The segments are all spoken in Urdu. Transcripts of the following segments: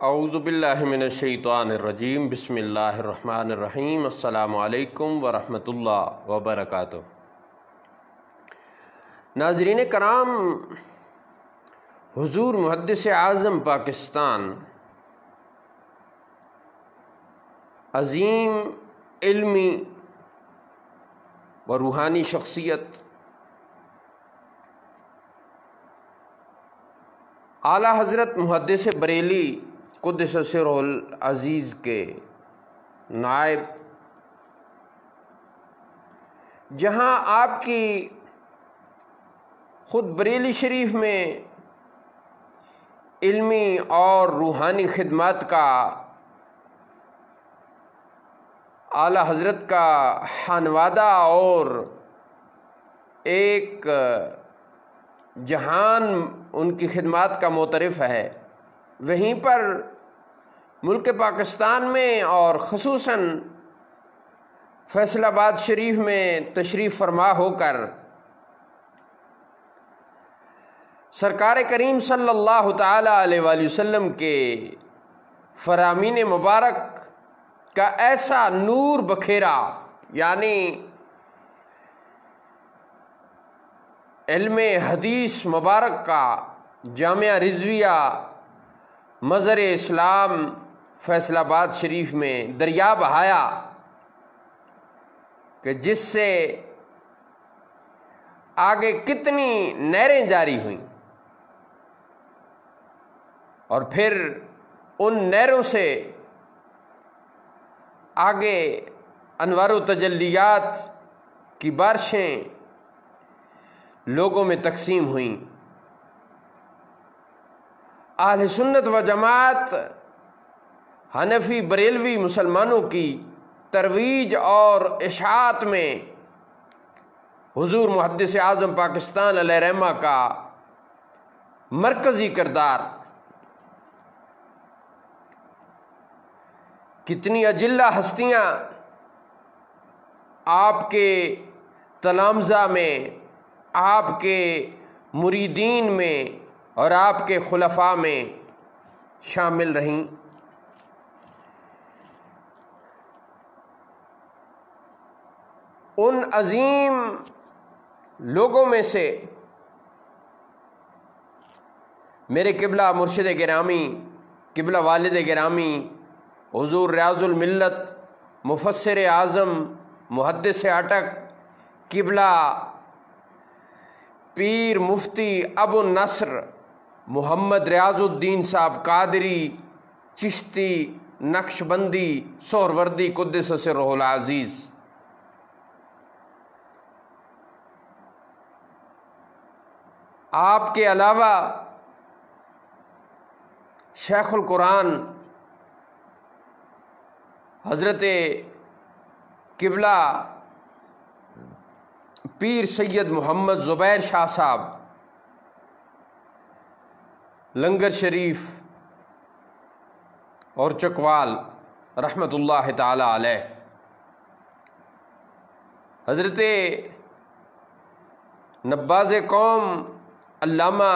اعوذ باللہ من الشیطان الرجیم بسم اللہ الرحمن الرحیم السلام علیکم ورحمۃ اللہ وبرکاتہ۔ ناظرین کرام، حضور محدث اعظم پاکستان عظیم علمی و روحانی شخصیت اعلیٰ حضرت محدث بریلی قدس سرہ العزیز کے نائب، جہاں آپ کی خود بریلی شریف میں علمی اور روحانی خدمات کا اعلیٰ حضرت کا خانوادہ اور ایک جہان ان کی خدمات کا معترف ہے، وہیں پر ملک پاکستان میں اور خصوصاً فیصل آباد شریف میں تشریف فرما ہو کر سرکار کریم صلی اللہ تعالی علیہ وآلہ وسلم کے فرامین مبارک کا ایسا نور بکھیرا، یعنی علم حدیث مبارک کا جامعہ رضویہ مظہر اسلام فیصل آباد شریف میں دریا بہایا کہ جس سے آگے کتنی نہریں جاری ہوئیں، اور پھر ان نہروں سے آگے انوار و تجلیات کی بارشیں لوگوں میں تقسیم ہوئیں۔ اہل سنت و جماعت حنفی بریلوی مسلمانوں کی ترویج اور اشاعت میں حضور محدث اعظم پاکستان علیہ رحمہ کا مرکزی کردار، کتنی اجلہ ہستیاں آپ کے تلامذہ میں، آپ کے مریدین میں اور آپ کے خلفاء میں شامل رہیں۔ ان عظیم لوگوں میں سے میرے قبلہ مرشد گرامی، قبلہ والد گرامی حضور ریاض الملت مفسر اعظم محدث اٹک قبلہ پیر مفتی ابو النصر محمد ریاض الدین صاحب قادری چشتی نقشبندی سہروردی قدس سرہ العزیز، آپ کے علاوہ شیخ القرآن حضرت قبلہ پیر سید محمد زبیر شاہ صاحب لنگر شریف اور چکوال رحمۃ اللہ تعالی علیہ، حضرت نباز قوم علامہ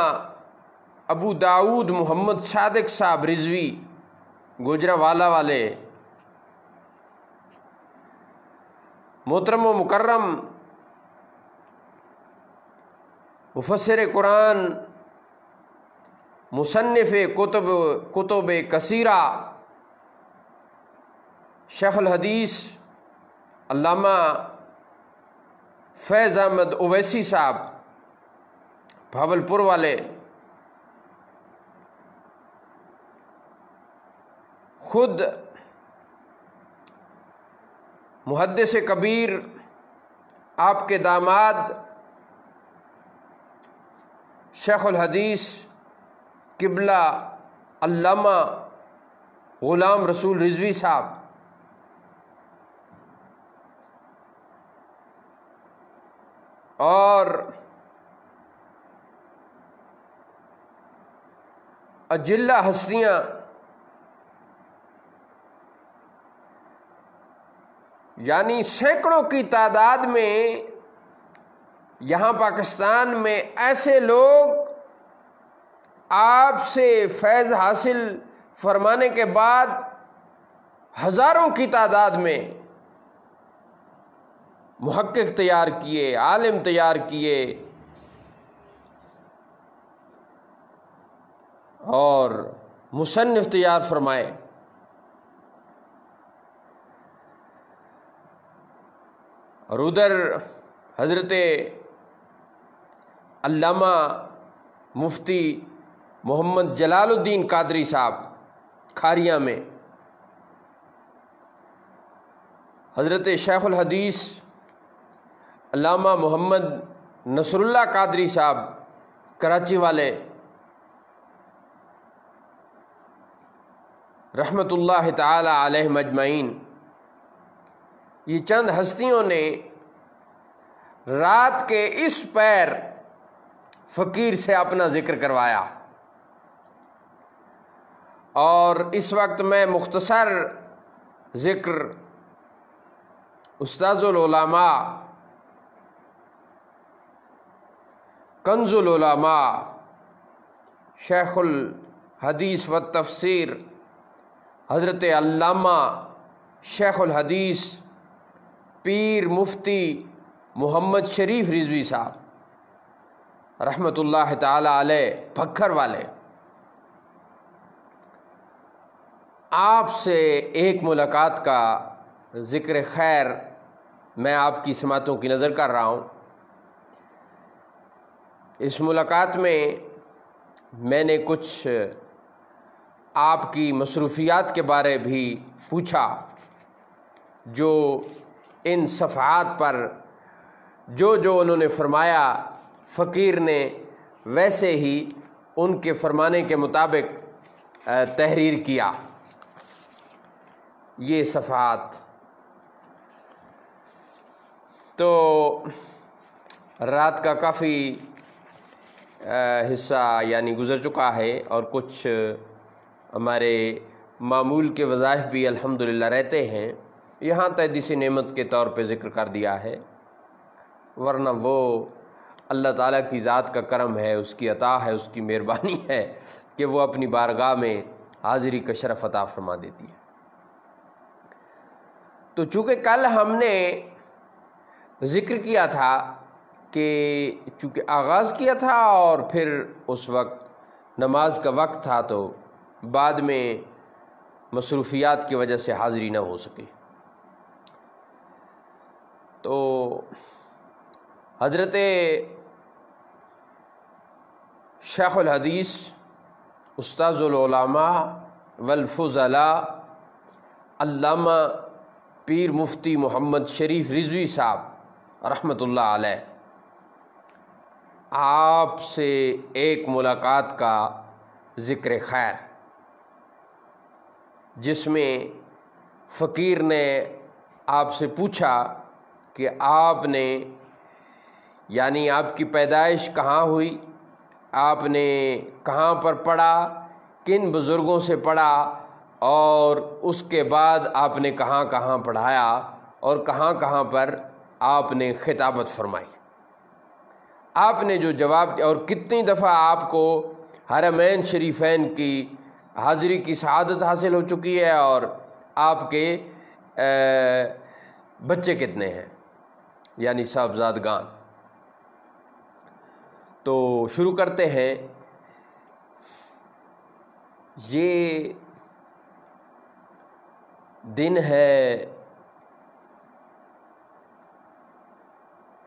ابو داود محمد صادق صاحب رضوی گوجرانوالہ والے، محترم و مکرم مفسر قرآن مصنف کتب کثیرہ شیخ الحدیث علامہ فیض احمد اویسی صاحب بھاولپور والے، خود محدث کبیر آپ کے داماد شیخ الحدیث قبلہ علامہ غلام رسول رضوی صاحب، اور اجلہ ہستیاں یعنی سینکڑوں کی تعداد میں یہاں پاکستان میں ایسے لوگ آپ سے فیض حاصل فرمانے کے بعد ہزاروں کی تعداد میں محقق تیار کیے، عالم تیار کیے، اور مصنف تیار فرمائے۔ اور ادھر حضرت علامہ مفتی محمد جلال الدین قادری صاحب کھاریاں میں، حضرت شیخ الحدیث علامہ محمد نصر اللہ قادری صاحب کراچی والے رحمۃ اللہ تعالی علیہم اجمعین، یہ چند ہستیوں نے رات کے اس پیر فقیر سے اپنا ذکر کروایا۔ اور اس وقت میں مختصر ذکر استاذ العلماء، کنز العلماء، شیخ الحدیث والتفسیر حضرت علامہ شیخ الحدیث پیر مفتی محمد شریف رضوی صاحب رحمۃ اللہ تعالی علیہ بھکر والے، آپ سے ایک ملاقات کا ذکر خیر میں آپ کی سماعتوں کی نظر کر رہا ہوں۔ اس ملاقات میں نے کچھ آپ کی مصروفیات کے بارے بھی پوچھا، جو ان صفحات پر جو انہوں نے فرمایا فقیر نے ویسے ہی ان کے فرمانے کے مطابق تحریر کیا۔ یہ صفحات تو رات کا کافی حصہ یعنی گزر چکا ہے، اور کچھ ہمارے معمول کے وظائف بھی الحمدللہ رہتے ہیں، یہاں تحدیث نعمت کے طور پہ ذکر کر دیا ہے، ورنہ وہ اللہ تعالیٰ کی ذات کا کرم ہے، اس کی عطا ہے، اس کی مہربانی ہے کہ وہ اپنی بارگاہ میں حاضری کا شرف عطا فرما دیتی ہے۔ تو چونکہ کل ہم نے ذکر کیا تھا کہ چونکہ آغاز کیا تھا اور پھر اس وقت نماز کا وقت تھا، تو بعد میں مصروفیات کی وجہ سے حاضری نہ ہو سکے، تو حضرت شیخ الحدیث استاذ العلماء والفضلاء علامہ پیر مفتی محمد شریف رضوی صاحب رحمۃ اللہ علیہ، آپ سے ایک ملاقات کا ذکر خیر، جس میں فقیر نے آپ سے پوچھا کہ آپ نے یعنی آپ کی پیدائش کہاں ہوئی، آپ نے کہاں پر پڑھا، کن بزرگوں سے پڑھا، اور اس کے بعد آپ نے کہاں کہاں پڑھایا اور کہاں کہاں پر آپ نے خطابت فرمائی۔ آپ نے جو جواب دیا اور کتنی دفعہ آپ کو حرمین شریفین کی حاضری کی سعادت حاصل ہو چکی ہے، اور آپ کے بچے کتنے ہیں یعنی صاحبزادگان۔ تو شروع کرتے ہیں۔ یہ دن ہے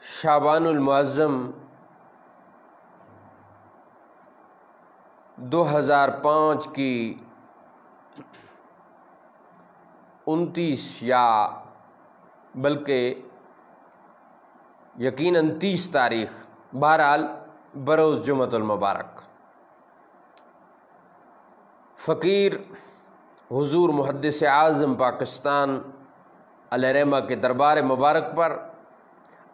شعبان المعظم 2005 کی 29 یا بلکہ یقیناً 30 تاریخ، بہرحال بروز جمعۃ المبارک، فقیر حضور محدث اعظم پاکستان علیہ رحمہ کے دربار مبارک پر،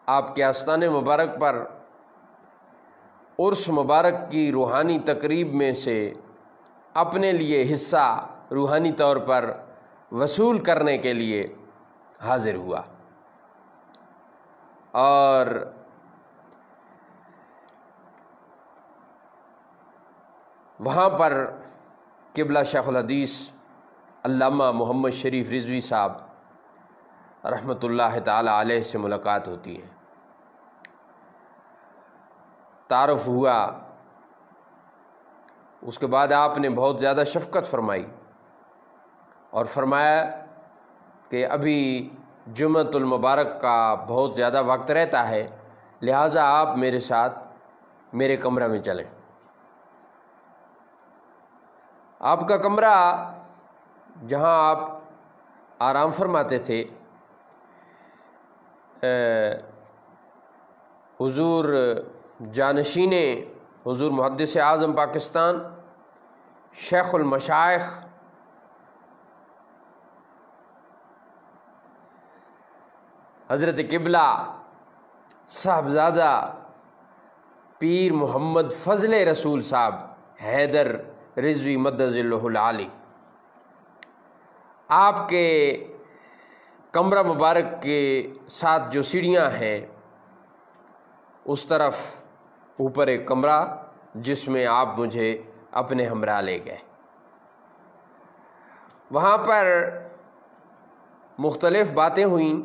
آپ کے آستان مبارک پر عرس مبارک کی روحانی تقریب میں سے اپنے لیے حصہ روحانی طور پر وصول کرنے کے لیے حاضر ہوا، اور وہاں پر قبلہ شیخ الحدیث علامہ محمد شریف رضوی صاحب رحمۃ اللہ تعالی علیہ سے ملاقات ہوتی ہے۔ تعارف ہوا، اس کے بعد آپ نے بہت زیادہ شفقت فرمائی اور فرمایا کہ ابھی جمعۃ المبارک کا بہت زیادہ وقت رہتا ہے، لہٰذا آپ میرے ساتھ میرے کمرہ میں چلیں۔ آپ کا کمرہ جہاں آپ آرام فرماتے تھے حضور جانشین حضور محدث اعظم پاکستان شیخ المشائخ حضرت قبلہ صاحبزادہ پیر محمد فضل رسول صاحب حیدر رضوی مدظ اللہ العالی، آپ کے کمرہ مبارک کے ساتھ جو سیڑھیاں ہیں اس طرف اوپر ایک کمرہ جس میں آپ مجھے اپنے ہمراہ لے گئے۔ وہاں پر مختلف باتیں ہوئیں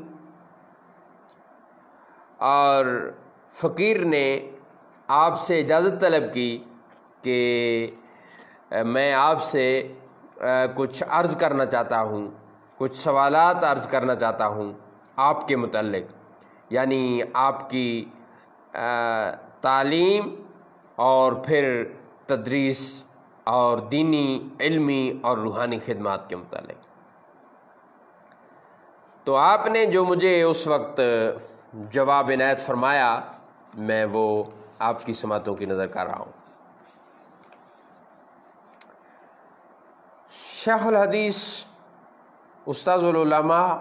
اور فقیر نے آپ سے اجازت طلب کی کہ میں آپ سے کچھ عرض کرنا چاہتا ہوں، کچھ سوالات عرض کرنا چاہتا ہوں آپ کے متعلق، یعنی آپ کی تعلیم اور پھر تدریس اور دینی علمی اور روحانی خدمات کے متعلق۔ تو آپ نے جو مجھے اس وقت جواب عنایت فرمایا میں وہ آپ کی سماعتوں کی نظر کر رہا ہوں۔ شیخ الحدیث استاذ العلماء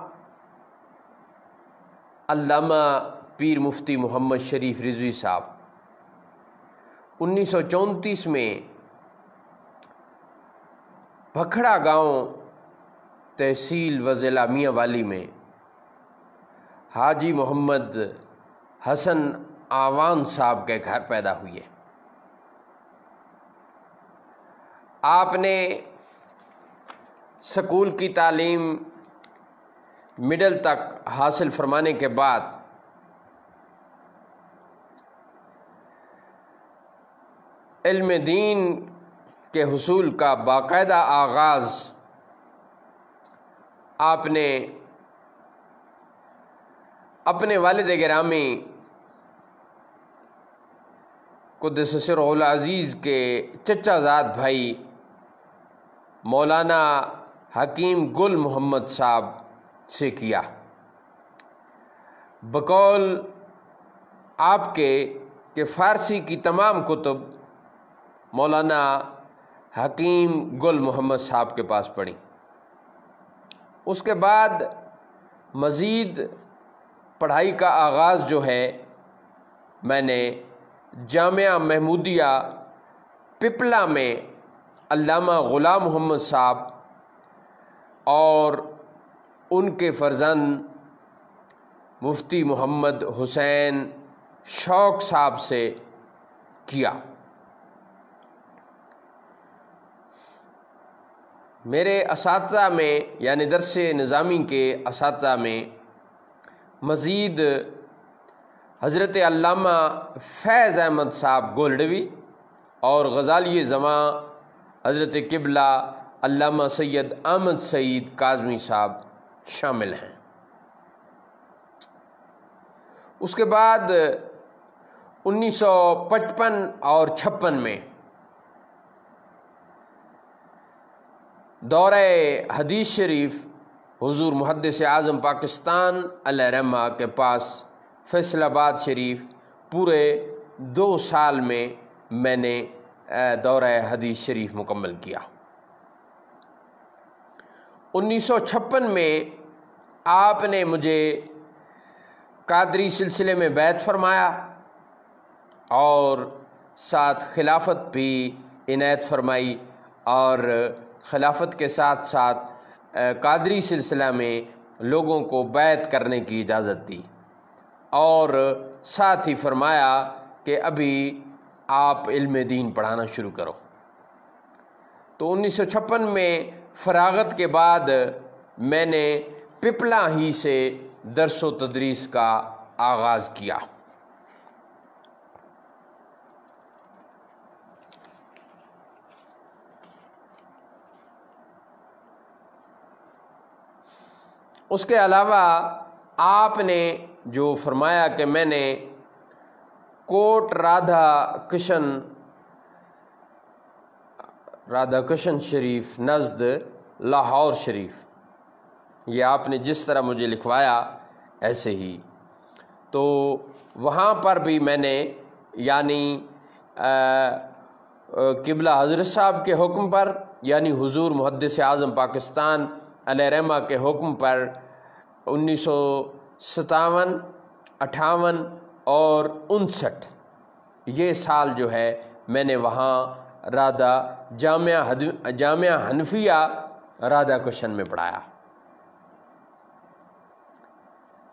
علامہ پیر مفتی محمد شریف رضوی صاحب 1934 میں بھکھڑا گاؤں تحصیل و ضلع میاں والی میں حاجی محمد حسن آوان صاحب کے گھر پیدا ہوئے۔ آپ نے سکول کی تعلیم مڈل تک حاصل فرمانے کے بعد علم دین کے حصول کا باقاعدہ آغاز آپ نے اپنے والد گرامی قدس سرہ العزیز کے چچا زاد بھائی مولانا حکیم گل محمد صاحب سے کیا، بقول آپ کے کہ فارسی کی تمام کتب مولانا حکیم گل محمد صاحب کے پاس پڑھی۔ اس کے بعد مزید پڑھائی کا آغاز جو ہے میں نے جامعہ محمودیہ پپلا میں علامہ غلام محمد صاحب اور ان کے فرزند مفتی محمد حسین شوق صاحب سے کیا۔ میرے اساتذہ میں یعنی درس نظامی کے اساتذہ میں مزید حضرت علامہ فیض احمد صاحب گولڈوی اور غزالی زماں حضرت قبلہ علامہ سید احمد سعید کاظمی صاحب شامل ہیں۔ اس کے بعد 1955 اور 56 میں دورہ حدیث شریف حضور محدث اعظم پاکستان علیہ رحمہ کے پاس فیصل آباد شریف پورے 2 سال میں نے دورہ حدیث شریف مکمل کیا۔ 1956 میں آپ نے مجھے قادری سلسلے میں بیعت فرمایا اور ساتھ خلافت بھی عنایت فرمائی، اور خلافت کے ساتھ ساتھ قادری سلسلہ میں لوگوں کو بیعت کرنے کی اجازت دی، اور ساتھ ہی فرمایا کہ ابھی آپ علم دین پڑھانا شروع کرو۔ تو 1956 میں فراغت کے بعد میں نے پپلا ہی سے درس و تدریس کا آغاز کیا۔ اس کے علاوہ آپ نے جو فرمایا کہ میں نے کوٹ رادھا کشن شریف نزد لاہور شریف، یہ آپ نے جس طرح مجھے لکھوایا ایسے ہی، تو وہاں پر بھی میں نے یعنی قبلہ حضرت صاحب کے حکم پر، یعنی حضور محدث اعظم پاکستان علیہ رحمہ کے حکم پر 1957، 58 اور 59 یہ سال جو ہے میں نے وہاں جامعہ حنفیہ رادھا کشن میں پڑھایا۔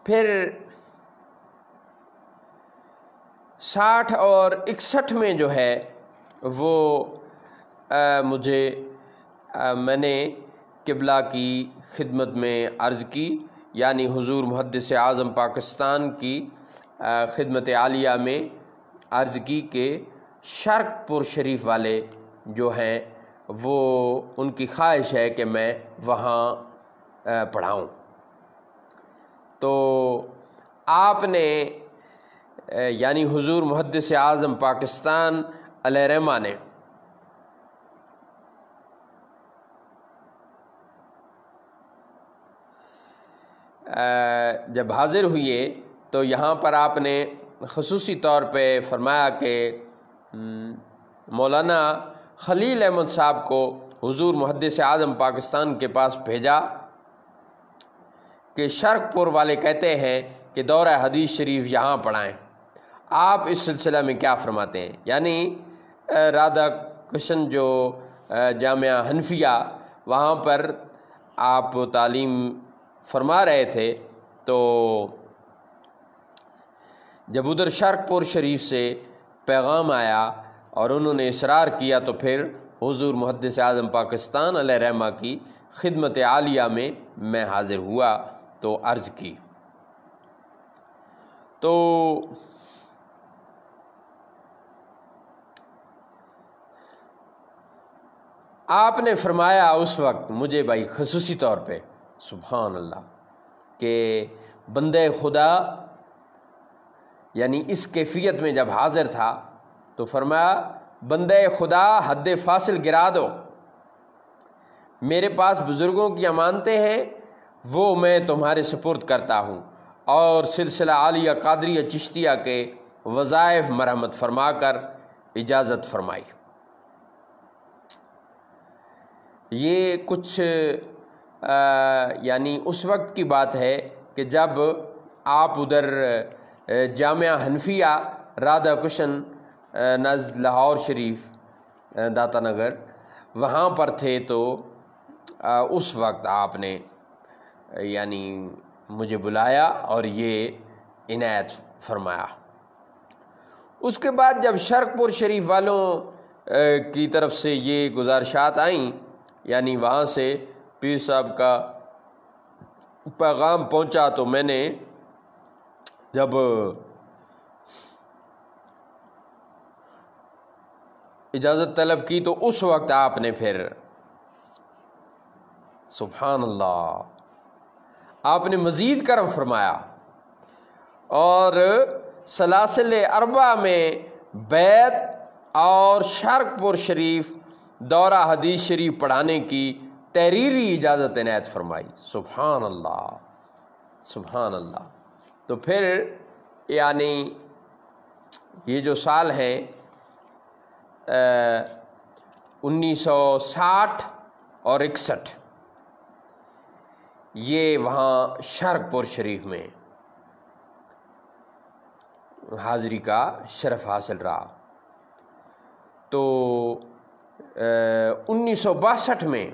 پھر 60 اور 61 میں جو ہے وہ میں نے قبلہ کی خدمت میں عرض کی، یعنی حضور محدث اعظم پاکستان کی خدمت عالیہ میں عرض کی کہ شرق پور شریف والے جو ہیں وہ ان کی خواہش ہے کہ میں وہاں پڑھاؤں۔ تو آپ نے یعنی حضور محدث اعظم پاکستان علیہ رحمہ نے جب حاضر ہوئے تو یہاں پر آپ نے خصوصی طور پہ فرمایا کہ مولانا خلیل احمد صاحب کو حضور محدث اعظم پاکستان کے پاس بھیجا کہ شرق پور والے کہتے ہیں کہ دورہ حدیث شریف یہاں پڑھائیں، آپ اس سلسلہ میں کیا فرماتے ہیں؟ یعنی رادھا کشن جو جامعہ حنفیہ وہاں پر آپ تعلیم فرما رہے تھے، تو جب ادھر شرق پور شریف سے پیغام آیا اور انہوں نے اصرار کیا تو پھر حضور محدث اعظم پاکستان علیہ رحمہ کی خدمت عالیہ میں حاضر ہوا تو عرض کی۔ تو آپ نے فرمایا اس وقت مجھے بھائی خصوصی طور پہ، سبحان اللہ، کہ بندے خدا یعنی اس کیفیت میں جب حاضر تھا تو فرمایا بندے خدا حد فاصل گرا دو، میرے پاس بزرگوں کی امانتیں ہیں وہ میں تمہارے سپرد کرتا ہوں، اور سلسلہ عالیہ قادریہ چشتیہ کے وظائف مرحمت فرما کر اجازت فرمائی۔ یہ کچھ یعنی اس وقت کی بات ہے کہ جب آپ ادھر جامعہ حنفیہ رادھا کشن نزد لاہور شریف داتا نگر وہاں پر تھے، تو اس وقت آپ نے یعنی مجھے بلایا اور یہ عنایت فرمایا۔ اس کے بعد جب شرق پور شریف والوں کی طرف سے یہ گزارشات آئیں، یعنی وہاں سے پیر صاحب کا پیغام پہنچا، تو میں نے جب اجازت طلب کی تو اس وقت آپ نے پھر سبحان اللہ آپ نے مزید کرم فرمایا اور سلاسل اربع میں بیت اور شرق پور شریف دورہ حدیث شریف پڑھانے کی تحریری اجازت عنایت فرمائی۔ سبحان اللہ سبحان اللہ۔ تو پھر یعنی یہ جو سال ہیں 1960 اور 61 یہ وہاں شرق پور شریف میں حاضری کا شرف حاصل رہا۔ تو 1962 میں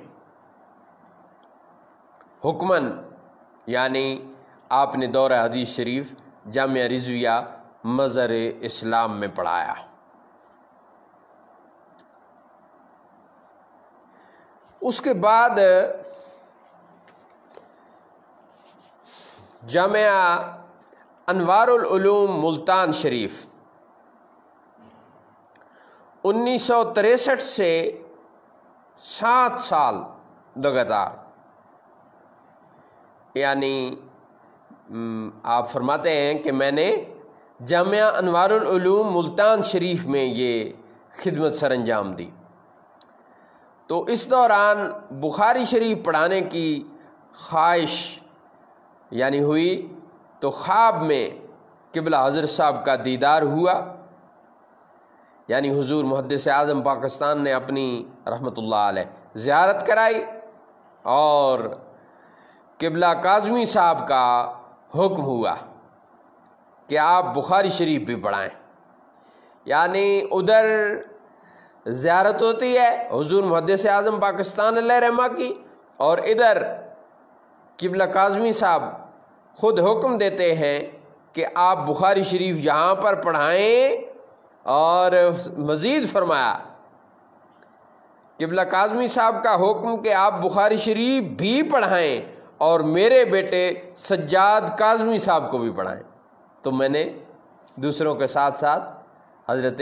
حکمن یعنی آپ نے دورہ حدیث شریف جامعہ رضویہ مظہر اسلام میں پڑھایا۔ اس کے بعد جامعہ انوار العلوم ملتان شریف 1963 سے 7 سال لگاتار، یعنی آپ فرماتے ہیں کہ میں نے جامعہ انوار العلوم ملتان شریف میں یہ خدمت سر انجام دی۔ تو اس دوران بخاری شریف پڑھانے کی خواہش یعنی ہوئی، تو خواب میں قبلہ حضرت صاحب کا دیدار ہوا، یعنی حضور محدث اعظم پاکستان نے اپنی رحمۃ اللہ علیہ زیارت کرائی اور قبلہ کاظمی صاحب کا حکم ہوا کہ آپ بخاری شریف بھی پڑھائیں۔ یعنی ادھر زیارت ہوتی ہے حضور محدث اعظم پاکستان علیہ رحمہ کی، اور ادھر قبلہ کاظمی صاحب خود حکم دیتے ہیں کہ آپ بخاری شریف یہاں پر پڑھائیں، اور مزید فرمایا قبلہ کاظمی صاحب کا حکم کہ آپ بخاری شریف بھی پڑھائیں اور میرے بیٹے سجاد کاظمی صاحب کو بھی پڑھائیں۔ تو میں نے دوسروں کے ساتھ ساتھ حضرت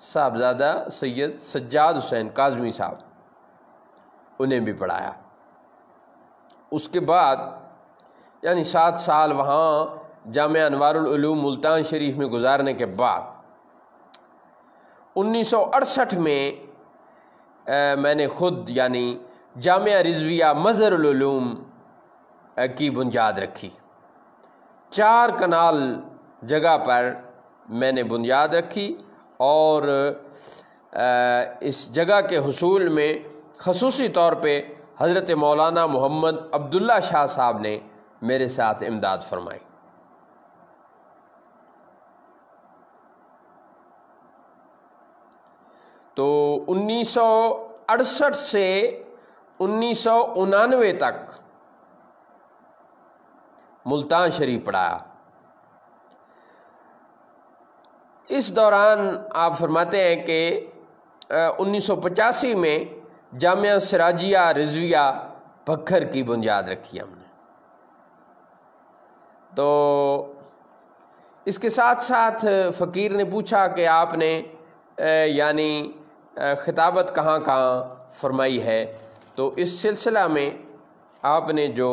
صاحبزادہ سید سجاد حسین کاظمی صاحب انہیں بھی پڑھایا۔ اس کے بعد یعنی 7 سال وہاں جامعہ انوار العلوم ملتان شریف میں گزارنے کے بعد 1968 میں میں نے خود یعنی جامعہ رضویہ مظہر العلوم کی بنیاد رکھی۔ 4 کنال جگہ پر میں نے بنیاد رکھی، اور اس جگہ کے حصول میں خصوصی طور پہ حضرت مولانا محمد عبداللہ شاہ صاحب نے میرے ساتھ امداد فرمائی۔ تو 1968 سے 1999 تک ملتان شریف پڑھایا۔ اس دوران آپ فرماتے ہیں کہ 1985 میں جامعہ سراجیہ رضویہ بکھر کی بنیاد رکھی ہم نے۔ تو اس کے ساتھ ساتھ فقیر نے پوچھا کہ آپ نے یعنی خطابت کہاں کہاں فرمائی ہے، تو اس سلسلہ میں آپ نے جو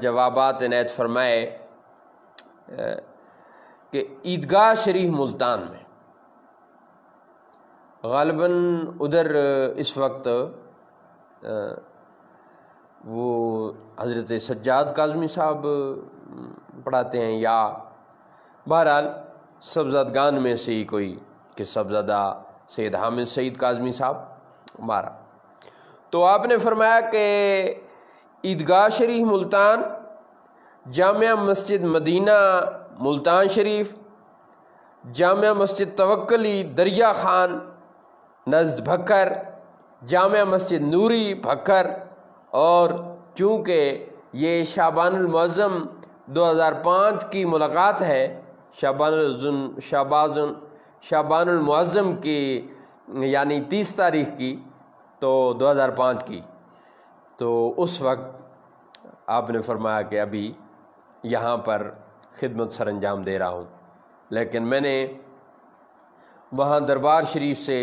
جوابات عنایت فرمائے کہ عیدگاہ شریف ملتان میں غالباً ادھر اس وقت وہ حضرت سجاد کاظمی صاحب پڑھاتے ہیں، یا بہرحال صاحبزادگان میں سے ہی کوئی کہ صاحبزادہ سید حامد سعید کاظمی صاحب ہمارا۔ تو آپ نے فرمایا کہ عیدگاہ شریف ملتان، جامعہ مسجد مدینہ ملتان شریف، جامعہ مسجد توکلی دریا خان نزد بھکر، جامعہ مسجد نوری بھکر، اور چونکہ یہ شعبان المعظم 2005 کی ملاقات ہے، شعبان المعظم کی یعنی 30 تاریخ کی، تو 2005 کی، تو اس وقت آپ نے فرمایا کہ ابھی یہاں پر خدمت سر انجام دے رہا ہوں، لیکن میں نے وہاں دربار شریف سے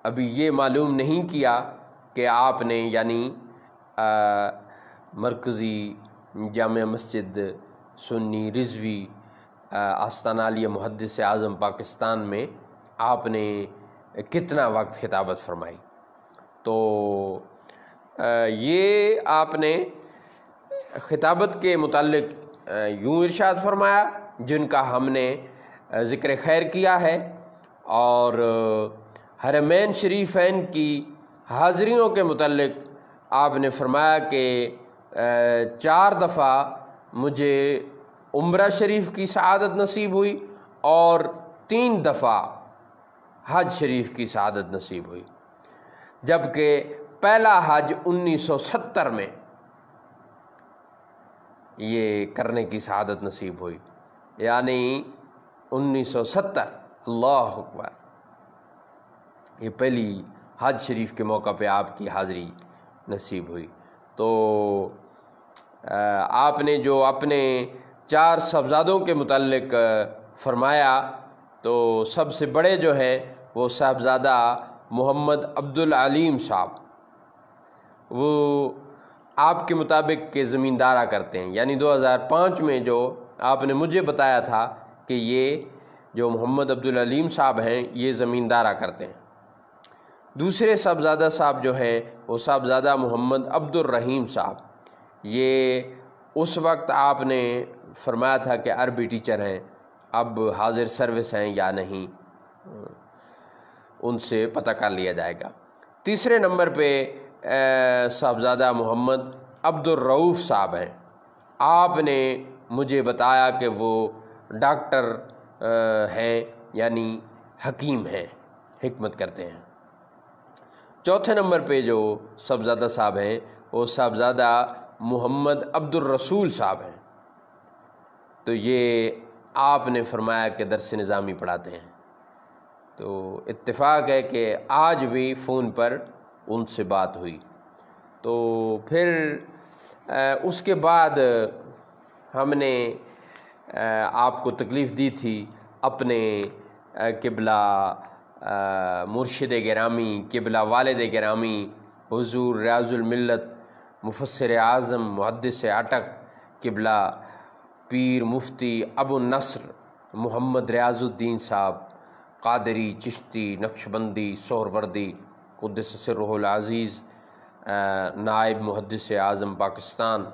ابھی یہ معلوم نہیں کیا کہ آپ نے یعنی مرکزی جامع مسجد سنی رضوی آستانہ عالیہ محدث اعظم پاکستان میں آپ نے کتنا وقت خطابت فرمائی۔ تو یہ آپ نے خطابت کے متعلق یوں ارشاد فرمایا جن کا ہم نے ذکر خیر کیا ہے، اور حرمین شریفین کی حاضریوں کے متعلق آپ نے فرمایا کہ 4 دفعہ مجھے عمرہ شریف کی سعادت نصیب ہوئی اور 3 دفعہ حج شریف کی سعادت نصیب ہوئی، جبکہ پہلا حج 1970 میں یہ کرنے کی سعادت نصیب ہوئی، یعنی 1970۔ اللہ اکبر، یہ پہلی حج شریف کے موقع پہ آپ کی حاضری نصیب ہوئی۔ تو آپ نے جو اپنے 4 صاحبزادوں کے متعلق فرمایا تو سب سے بڑے جو ہیں وہ صاحبزادہ محمد عبدالعلیم صاحب، وہ آپ کے مطابق کہ زمیندارہ کرتے ہیں، یعنی 2005 میں جو آپ نے مجھے بتایا تھا کہ یہ جو محمد عبدالعلیم صاحب ہیں یہ زمیندارہ کرتے ہیں۔ دوسرے صاحبزادہ صاحب جو ہیں وہ صاحبزادہ محمد عبدالرحیم صاحب، یہ اس وقت آپ نے فرمایا تھا کہ عربی ٹیچر ہیں، اب حاضر سروس ہیں یا نہیں ان سے پتہ کر لیا جائے گا۔ تیسرے نمبر پہ صاحبزادہ محمد عبدالرؤوف صاحب ہیں، آپ نے مجھے بتایا کہ وہ ڈاکٹر ہیں، یعنی حکیم ہیں، حکمت کرتے ہیں۔ چوتھے نمبر پہ جو صاحبزادہ صاحب ہیں وہ صاحبزادہ محمد عبدالرسول صاحب ہیں، تو یہ آپ نے فرمایا کہ درس نظامی پڑھاتے ہیں۔ تو اتفاق ہے کہ آج بھی فون پر ان سے بات ہوئی۔ تو پھر اس کے بعد ہم نے آپ کو تکلیف دی تھی اپنے قبلہ مرشد گرامی، قبلہ والد گرامی حضور ریاض الملت مفسر اعظم محدث اٹک قبلہ پیر مفتی ابو النصر محمد ریاض الدین صاحب، قادری، چشتی، نقشبندی، سہروردی قدس سرہ العزیز، نائب محدث اعظم پاکستان،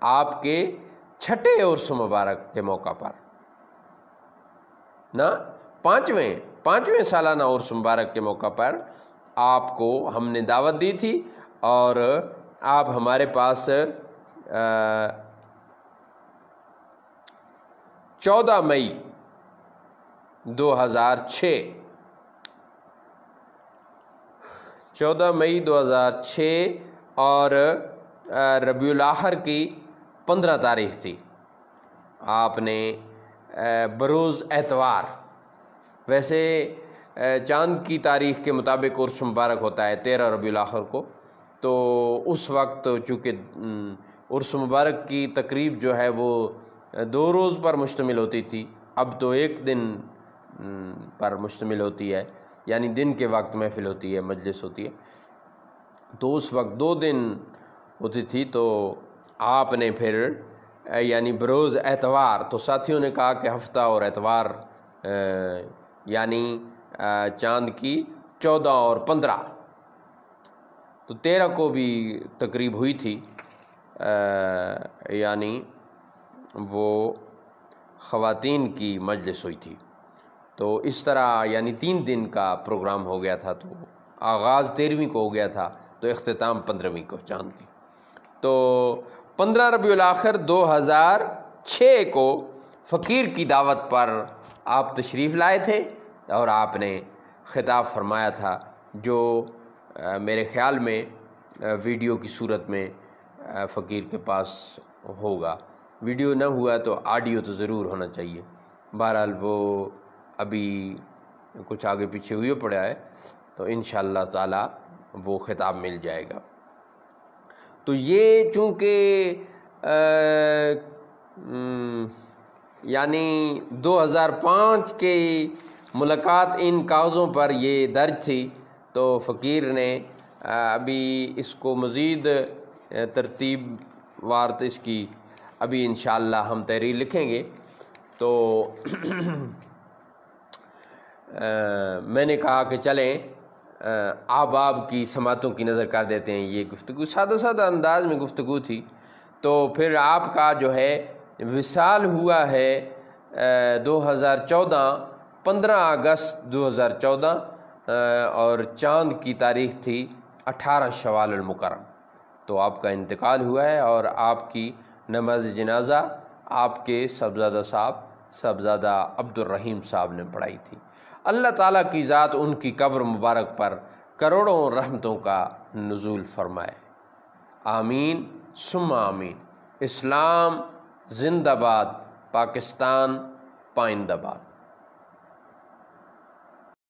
آپ کے چھٹے عرس مبارک کے موقع پر نا پانچویں سالانہ عرس مبارک کے موقع پر آپ کو ہم نے دعوت دی تھی، اور آپ ہمارے پاس 14 مئی 2006 اور ربیع الاخر کی 15 تاریخ تھی۔ آپ نے بروز اتوار، ویسے چاند کی تاریخ کے مطابق عرس مبارک ہوتا ہے 13 ربیع الاخر کو، تو اس وقت چونکہ عرس مبارک کی تقریب جو ہے وہ 2 روز پر مشتمل ہوتی تھی، اب تو 1 دن پر مشتمل ہوتی ہے، یعنی دن کے وقت محفل ہوتی ہے، مجلس ہوتی ہے، تو اس وقت 2 دن ہوتی تھی۔ تو آپ نے پھر یعنی بروز اتوار، تو ساتھیوں نے کہا کہ ہفتہ اور اتوار یعنی چاند کی 14 اور 15، تو 13 کو بھی تقریب ہوئی تھی، یعنی وہ خواتین کی مجلس ہوئی تھی۔ تو اس طرح یعنی 3 دن کا پروگرام ہو گیا تھا، تو آغاز 13ویں کو ہو گیا تھا، تو اختتام 15ویں کو چاند کی۔ تو 15 ربیع الاخر 2006 کو فقیر کی دعوت پر آپ تشریف لائے تھے، اور آپ نے خطاب فرمایا تھا جو میرے خیال میں ویڈیو کی صورت میں فقیر کے پاس ہوگا، ویڈیو نہ ہوا تو آڈیو تو ضرور ہونا چاہیے۔ بہرحال وہ ابھی کچھ آگے پیچھے ہوئے پڑا ہے، تو انشاءاللہ تعالی وہ خطاب مل جائے گا۔ تو یہ چونکہ یعنی 2005 کے ملاقات ان کاغذوں پر یہ درج تھی، تو فقیر نے ابھی اس کو مزید ترتیب وار اس کی ابھی انشاءاللہ ہم تحریر لکھیں گے۔ تو میں نے کہا کہ چلیں آپ کی سماعتوں کی نظر کر دیتے ہیں، یہ گفتگو سادہ انداز میں گفتگو تھی۔ تو پھر آپ کا جو ہے وصال ہوا ہے 2014 15 اگست 2014، اور چاند کی تاریخ تھی 18 شوال المکرم، تو آپ کا انتقال ہوا ہے، اور آپ کی نماز جنازہ آپ کے صاحبزادہ عبدالرحیم صاحب نے پڑھائی تھی۔ اللہ تعالیٰ کی ذات ان کی قبر مبارک پر کروڑوں رحمتوں کا نزول فرمائے، آمین ثم آمین۔ اسلام زندہ باد، پاکستان پائندہ باد۔